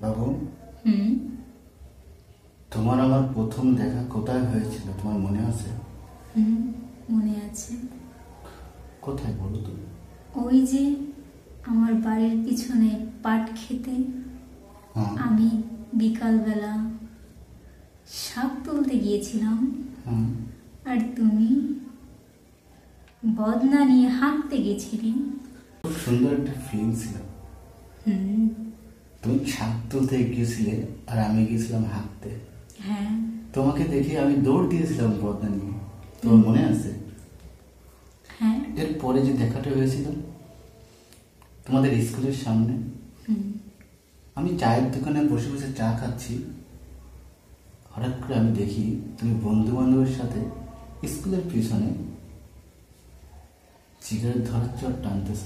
বাবু, হুম। তোমার আমার প্রথম দেখা কোথায় হয়েছিল তোমার মনে আছে? হুম, মনে আছে। কোথায় বলো তো? ওই যে আমার বাড়ির পিছনে পাট খেতে হ্যাঁ। আমি বিকালবেলা শাক তুলতে গিয়েছিলাম, হ্যাঁ। আর তুমি বদনা নিয়ে হাঁটতে গেছিলে। খুব সুন্দর একটা ফিলিং ছিল। হুম। তুমি শাক তুলতে গিয়েছিলে আর আমি গিয়েছিলাম হাঁটতে। হ্যাঁ। তোমাকে দেখে আমি দৌড় দিয়েছিলাম বদনা নিয়ে, তোমার মনে আছে? হ্যাঁ। এরপরে যে দেখাটা হয়েছিল তোমাদের স্কুলের সামনে, হুম। আমি চায়ের দোকানে বসে বসে চা খাচ্ছি, হঠাৎ করে আমি দেখি তুমি বন্ধু বান্ধবের সাথে স্কুলের পিছনে সিগারেট ধরাচ্ছ আর টানতেছ।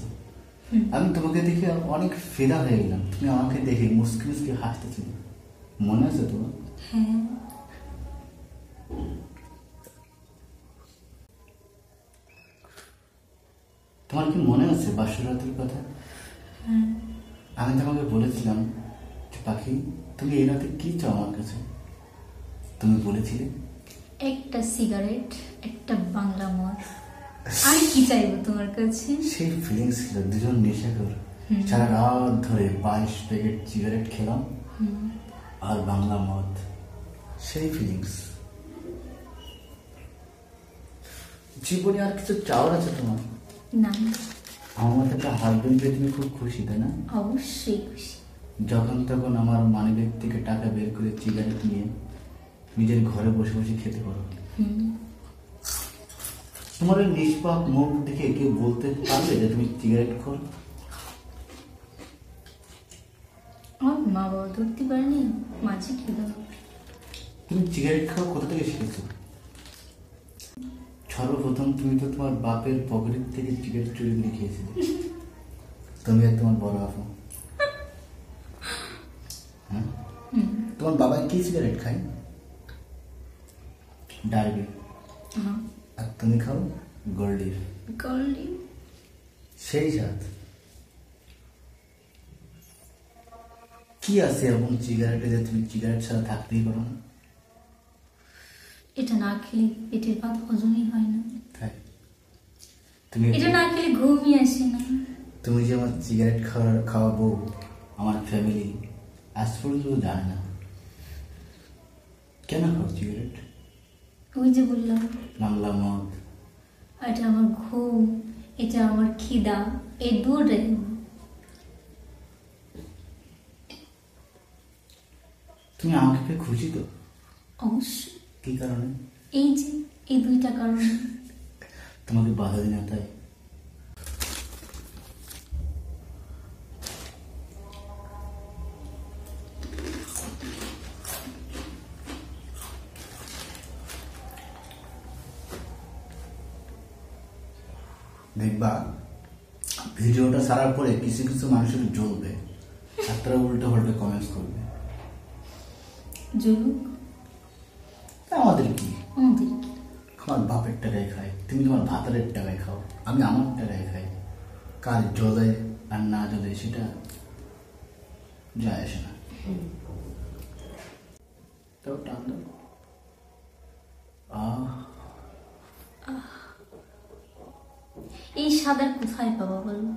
আমি তোমাকে দেখে অনেক ফিদা হয়ে গেলাম। তুমি আমাকে দেখে মুসকি মুসকি হাসতেছিলে, মনে আছে তোমার? হ্যাঁ। তোমার কি মনে আছে বাসরাতের কথা? হ্যাঁ। আমি তোমাকে বলেছিলাম যে পাখি, তুমি এই রাতে কি চাও আমার কাছে? তুমি বলেছিলে একটা সিগারেট, একটা বাংলা মদ, আর কি চাইবো তোমার কাছে? সেই ফিলিংস ছিল দুজন নেশাখোর সারা রাত ধরে 22 প্যাকেট সিগারেট খেলাম আর বাংলা মদ, সেই ফিলিংস। জীবনে আর কিছু চাওয়ার আছে তোমার? না। আমার মতো একটা হাজবেন্ড পেয়ে তুমি খুব খুশি, তাই না? অবশ্যই খুশি। যখন তখন আমার মানিব্যাগ থেকে টাকা বের করে সিগারেট নিয়ে নিজের ঘরে বসে বসে খেতে পারো। তোমার ওই নিষ্পাপ মুখ দেখে কেউ বলতে পারবে যে তুমি সিগারেট খোর? আমার মা বাবা ধরতে পারেনি, মাঝে খেলো। তুমি সিগারেট খাওয়া কোথা থেকে শিখেছো? সর্বপ্রথম তুমি তো তোমার বাপের পকেট থেকে সিগারেট চুরি করে খেয়েছিলে, তুমি আর তোমার বড় আপু। হ্যাঁ, তোমার বাবা কি সিগারেট খায়? ডার্বি। আর তুমি খাও গোল্ডির। গোল্ডি। সেই সাথ কি আছে এমন সিগারেটে যে তুমি সিগারেট ছাড়া থাকতেই পারো না? এটা না খেলে পেটের ভাত হজমই হয় না। তাই তুমি এটা না খেলে ঘুমই আসে না। তুমি যে আমার সিগারেট খাওয়াবো, আমার ফ্যামিলি আজ পর্যন্ত জানে না কেন খাও সিগারেট। ওই যে বললাম, বাংলা মদ। এটা আমার ঘুম, এটা আমার খিদা, এই দুটাই। তুমি আমাকে পেয়ে খুশি তো? অবশ্যই। কি কারণে? এই যে এই দুইটা কারণে। তোমাকে বাধা দিই না তাই। দেখবা ভিডিওটা ছাড়ার পরে কিছু কিছু মানুষের জ্বলবে আর তারা উল্টো পাল্টা কমেন্টস করবে। জলুক, আমাদের কি? আমাদের কি? আমার বাপের টাকায় খাই, তুমি তোমার ভাতারের টাকায় খাও, আমি আমার টাকায় খাই। কার জ্বলে আর না জ্বলে সেটা যায় আসে না। তো টান দাও। এই সাদা কোথায় পাবা বলো?